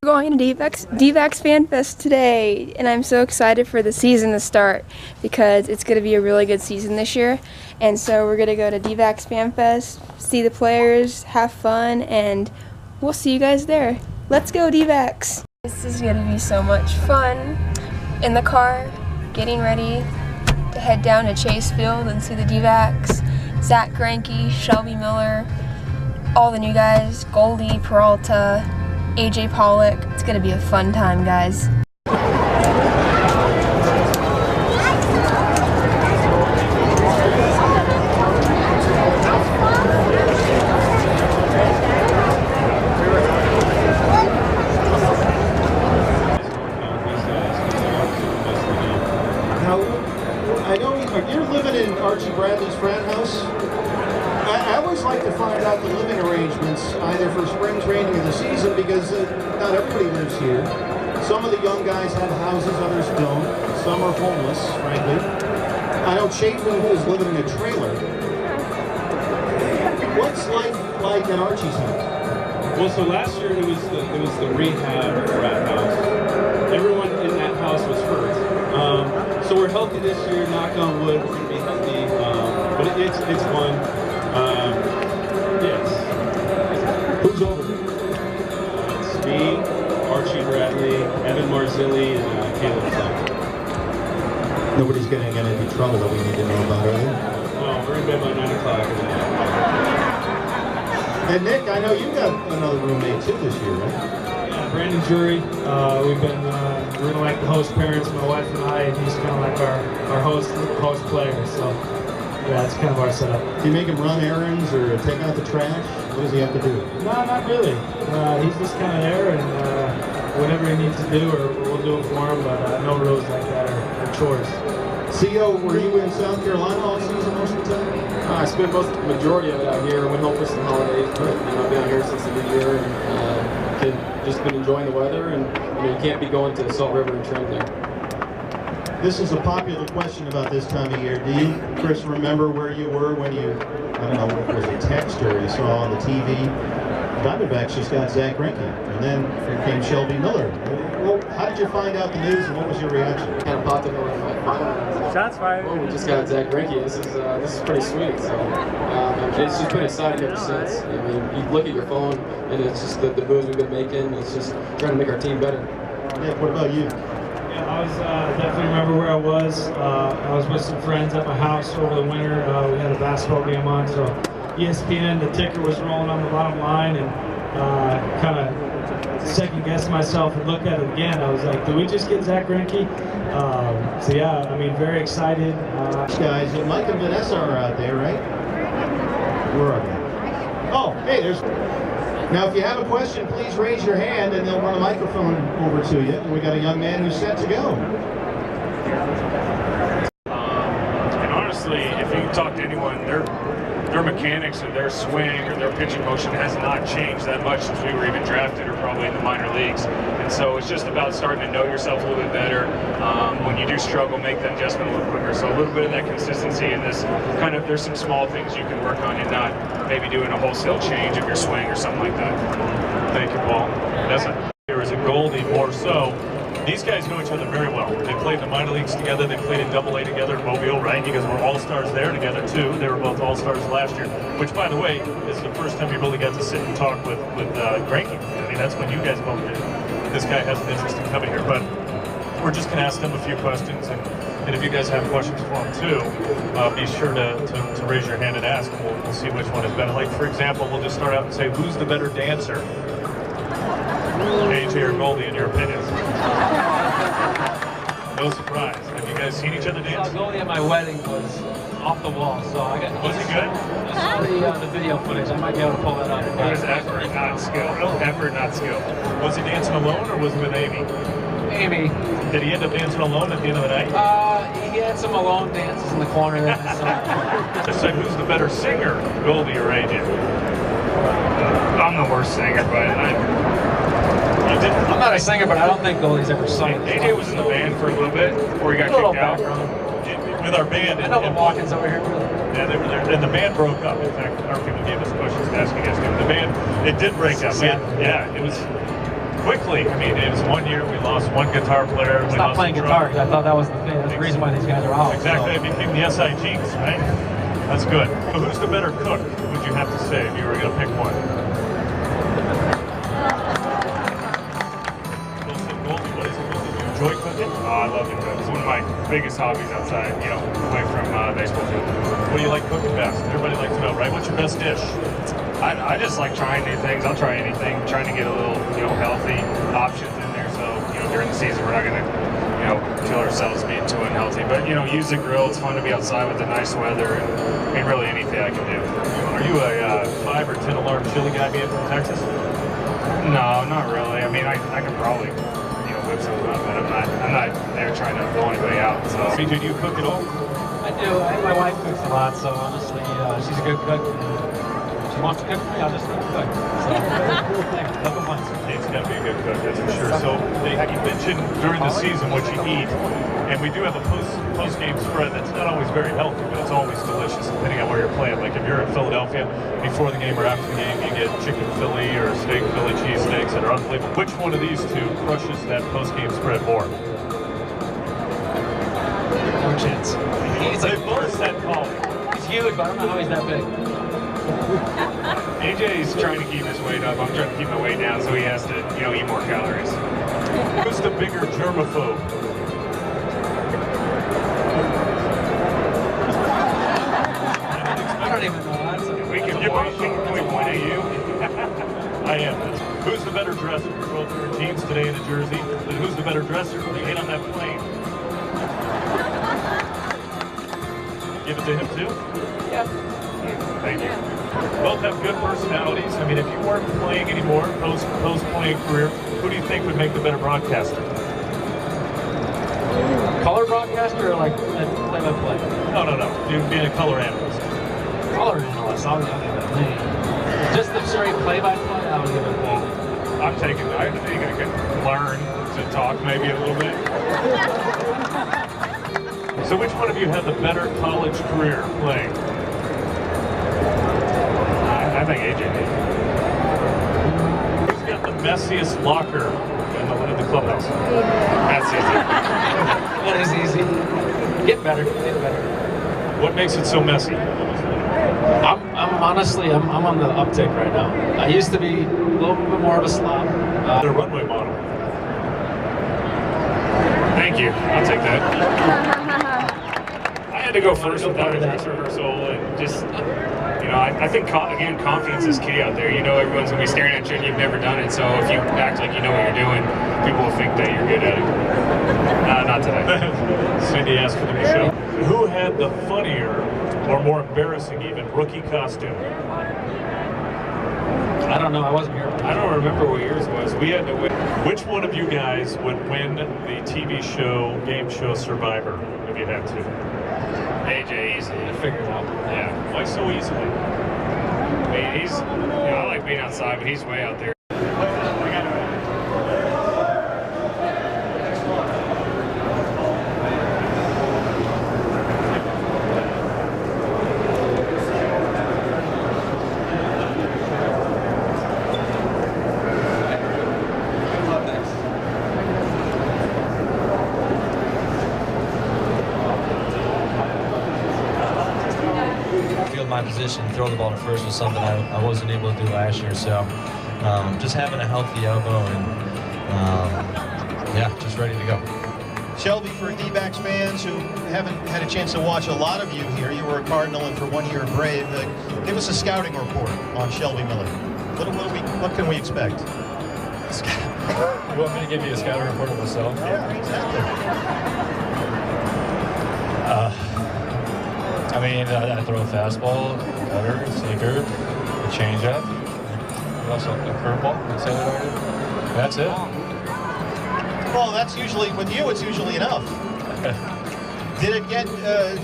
Going to Dbacks Fan Fest today, and I'm so excited for the season to start because it's going to be a really good season this year. And so we're going to go to Dbacks Fan Fest, see the players, have fun, and we'll see you guys there. Let's go Dbacks! This is going to be so much fun. In the car, getting ready to head down to Chase Field and see the Dbacks. Zack Greinke, Selby Miller, all the new guys, Goldie, Peralta, AJ Pollock. It's gonna be a fun time, guys. Now, I know you're living in Archie Bradley's frat house. I always like to find out the living arrangements, either for spring training or the season, because not everybody lives here. Some of the young guys have houses, others don't. Some are homeless, frankly. I know Chapin is living in a trailer. What's life like at Archie's house? Well, so last year it was the rehab frat house. Everyone in that house was hurt. So we're healthy this year, knock on wood, we're going to be healthy. But it's fun. Yes. Who's over there? It's me, Archie Bradley, Evan Marzilli, and Caleb Clark. Nobody's getting in any trouble that we need to know about, are they? No, we're in bed by 9 o'clock. And Nick, I know you got another roommate too this year, right? Yeah, Brandon Jury. We've been, we're gonna like the host parents, my wife and I, and he's kind of like our host player, so. Yeah, that's kind of our setup. Do you make him run errands or take out the trash? What does he have to do? No, not really. He's just kind of there, and whatever he needs to do, or we'll do it for him, but no rules like that or chores. CO, were you in South Carolina all season most of the time? I spent the majority of it out here. Went home for some holidays, but I've been out here since the new year, and just been enjoying the weather, and you can't be going to the Salt River and train there. This is a popular question about this time of year. Do you, Chris, remember where you were when you, I don't know, was it text or you saw on the TV? Dbacks just got Zack Greinke, and then here came Selby Miller. Well, how did you find out the news, and what was your reaction? Kind of popped up on my phone. Shots fired. Oh, we just got Zack Greinke. This is pretty sweet. So it's just been exciting ever since. I mean, you look at your phone, and it's just the moves we've been making. It's just trying to make our team better. Yeah, what about you? I was definitely remember where I was. I was with some friends at my house over the winter. We had a basketball game on, so ESPN, the ticker was rolling on the bottom line, and kind of second-guessed myself and looked at it again. I was like, did we just get Zack Greinke? So yeah, I mean, very excited. Guys, Mike and Vanessa are out there, right? Where are they? Oh, hey, there's... Now, if you have a question, please raise your hand, and they'll run a microphone over to you. And we got a young man who's set to go. And honestly, if you talk to anyone, their mechanics or their swing or their pitching motion has not changed that much since we were even drafted or probably in the minor leagues. And so it's just about starting to know yourself a little bit better. When you do struggle, make that adjustment a little quicker. So a little bit of that consistency in this kind of, there's some small things you can work on and not maybe doing a wholesale change of your swing or something like that. Thank you, Paul. There is a Goldie more so. These guys know each other very well. They played in the minor leagues together. They played in AA together in Mobile, right? You guys were all-stars there together, too. They were both all-stars last year, which, by the way, is the first time you really got to sit and talk with Greinke. I mean, that's when you guys both did. This guy has an interest in coming here, but we're just going to ask them a few questions, and if you guys have questions for him, too, be sure to raise your hand and ask, and we'll see which one is better. Like, for example, we'll just start out and say, who's the better dancer? AJ or Goldie, in your opinion? No surprise. Have you guys seen each other dance? Goldie at my wedding was off the wall, so I got. Was he good? I saw the video footage. I might be able to pull that up. It was effort, not skill. Effort, not skill. Was he dancing alone or was he with Amy? Amy. Did he end up dancing alone at the end of the night? He had some alone dances in the corner there. Just said, who's the better singer, Goldie or AJ? I'm the worst singer, but I'm not a singer, but I don't think Goldie's ever sung. AJ was in the band for a little bit before he got kicked out. With our band. I know the walk-ins over here. Yeah, they were there, and the band broke up. In fact, our people gave us questions to ask you guys. The band, it did break up. Yeah, it was. quickly. I mean, it was 1 year, we lost one guitar player. We Stop playing guitar, because I thought that was the thing. That's the reason why these guys are out. Exactly, So. it became the SIGs, right? That's good. So who's the better cook, would you have to say, if you were going to pick one? Goldie, what is it? Do you enjoy cooking? Oh, I love to cook. It's one of my biggest hobbies outside, you know, away from baseball field. What do you like cooking best? Everybody likes to know, right? What's your best dish? I just like trying new things. I'll try anything, trying to get a little, you know, healthy options in there. So, you know, during the season, we're not going to, you know, kill ourselves being too unhealthy. But, you know, use the grill. It's fun to be outside with the nice weather and I mean, really anything I can do. Are you a 5 or 10 alarm chili guy being from Texas? No, not really. I mean, I could probably, you know, whip something up, but I'm not there trying to blow anybody out. So, CJ, do you cook at all? I do. My wife cooks a lot, so honestly, she's a good cook. She wants to cook for me, I'll just let her cook. So, no complaints. Nate's got to be a good cook, that's for sure. So you mentioned during the season what you eat, and we do have a post-game spread that's not always very healthy, but it's always delicious depending on where you're playing. Like if you're in Philadelphia, before the game or after the game, you get chicken Philly or steak Philly cheesesteaks that are unbelievable. Which one of these two crushes that post-game spread more? No chance. They both set quality. He's huge, but I don't know how he's that big. AJ's trying to keep his weight up. I'm trying to keep my weight down, so he has to, you know, eat more calories. Who's the bigger germaphobe? I don't even know. Can we point at you? I am. Who's the better dresser? You're both wearing jeans today in a jersey. And who's the better dresser when you get on that plane? Give it to him too? Yeah. Thank you. Both have good personalities. I mean, if you weren't playing anymore, post-playing career, who do you think would make the better broadcaster? Color broadcaster or like play-by-play? No. You being a color analyst. Color analyst, I'll give it a name. Just the straight play-by-play, I would give it a name. I think I could learn to talk maybe a little bit. So which one of you had the better college career playing? I think AJ did. Who's got the messiest locker in the clubhouse? That's easy. That is easy. Get better. What makes it so messy? I'm honestly on the uptick right now. I used to be a little bit more of a slob. The runway model. Thank you. I'll take that. I had to go first without a dress rehearsal and just, you know, I think, again, confidence is key out there. You know everyone's going to be staring at you and you've never done it, so if you act like you know what you're doing, people will think that you're good at it. Not today. Cindy asked for the show. Who had the funnier, or more embarrassing even, rookie costume? I don't know, I wasn't here. I don't remember what yours was. We had to win. Which one of you guys would win the TV show, game show Survivor, if you had to? AJ, easily. I figured it out. Yeah. Why so easily? I mean, you know, I like being outside, but he's way out there. My position, throw the ball to first was something I wasn't able to do last year. So just having a healthy elbow and yeah, just ready to go. Selby, for Dbacks fans who haven't had a chance to watch a lot of you here, you were a Cardinal and for 1 year a Brave. Give us a scouting report on Selby Miller. What can we expect? You want me to give you a scouting report of myself? Yeah, exactly. I mean, I throw a fastball, a cutter, a sinker, a changeup, also a curveball. Did I say that already? That's it. Well, that's usually, with you, it's usually enough. Did it get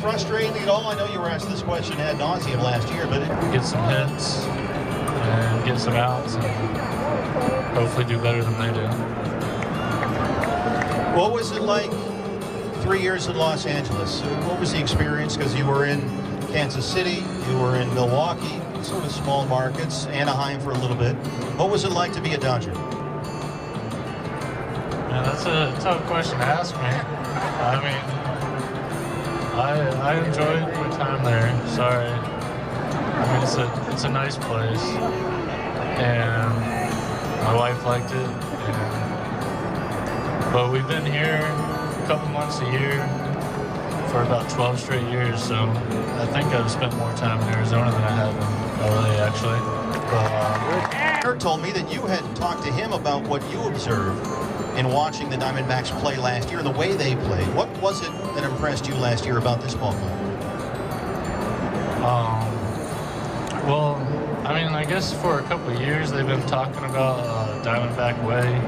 frustrating at all? I know you were asked this question ad nauseum last year, but Get some hits and get some outs and hopefully do better than they do. what was it like 3 years in Los Angeles? What was the experience? Because you were in Kansas City, you were in Milwaukee, sort of small markets, Anaheim for a little bit. What was it like to be a Dodger? Man, that's a tough question to ask me. I mean, I enjoyed my time there. Sorry. I mean, it's a nice place, and my wife liked it. But we've been here a couple months a year for about 12 straight years, so I think I've spent more time in Arizona than I have in LA, actually. Eric told me that you had talked to him about what you observed in watching the Diamondbacks play last year and the way they played. What was it that impressed you last year about this ball club? Well, I mean, I guess for a couple of years they've been talking about Diamondback way.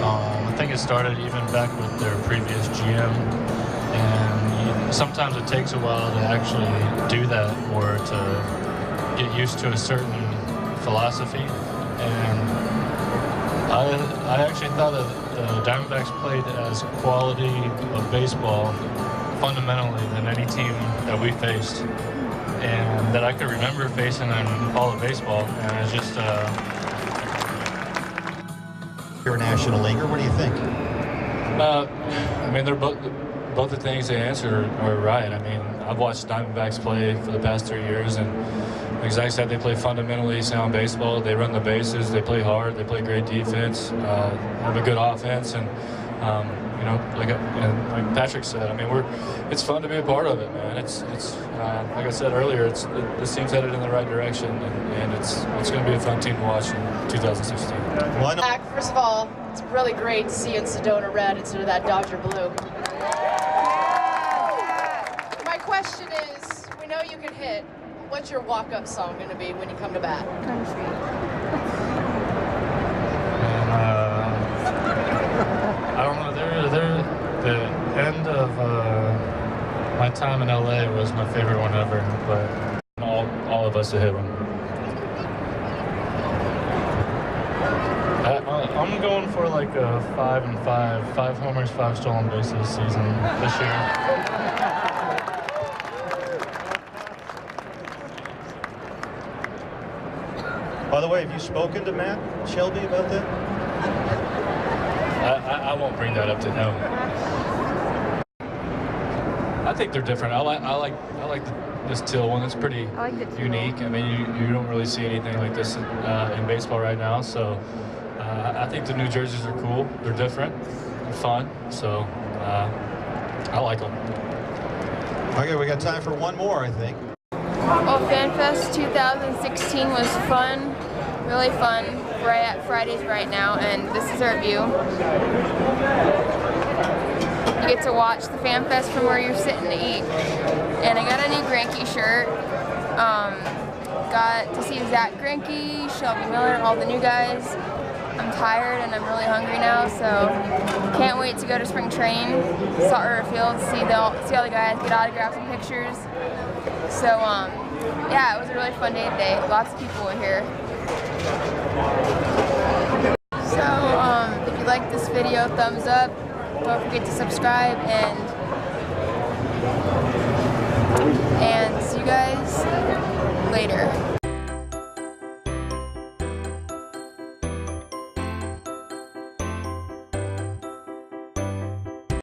I think it started even back with their previous GM, and sometimes it takes a while to actually do that or to get used to a certain philosophy. And I actually thought that the Diamondbacks played as quality of baseball fundamentally than any team that we faced, and that I could remember facing in all of baseball. And it's just You're a National Leaguer. What do you think? I mean, they're both the things they answered are right. I mean, I've watched Diamondbacks play for the past 3 years, and like Zach said, they play fundamentally sound baseball. They run the bases. They play hard. They play great defense. Have a good offense, and you know, like Patrick said, I mean, it's fun to be a part of it, man. It's like I said earlier, this team's headed in the right direction, and it's going to be a fun team to watch in 2016. Well, First of all, it's really great to see you in Sedona red instead of that Dodger blue. My question is, we know you can hit. What's your walk-up song going to be when you come to bat? Country. I don't know. The end of my time in LA was my favorite one ever, but all of us have hit one. I'm going for like a 5 and 5, 5 homers, 5 stolen bases season this year. by the way, have you spoken to Matt Selby about that? I won't bring that up to him. I think they're different. I like this teal one. It's pretty unique. I mean, you don't really see anything like this in baseball right now. So I think the new jerseys are cool. They're different. They're fun. So I like them. Okay, we got time for one more, I think. Well, FanFest 2016 was fun, really fun. We're at Fridays right now, and this is our view. You get to watch the FanFest from where you're sitting to eat. And I got a new Greinke shirt. Got to see Zack Greinke, Selby Miller, all the new guys. I'm tired and I'm really hungry now, so can't wait to go to spring training, Salt River Field, see all the guys, get autographs and pictures. So yeah, it was a really fun day today. Lots of people were here. So if you like this video, thumbs up. Don't forget to subscribe, and see you guys later.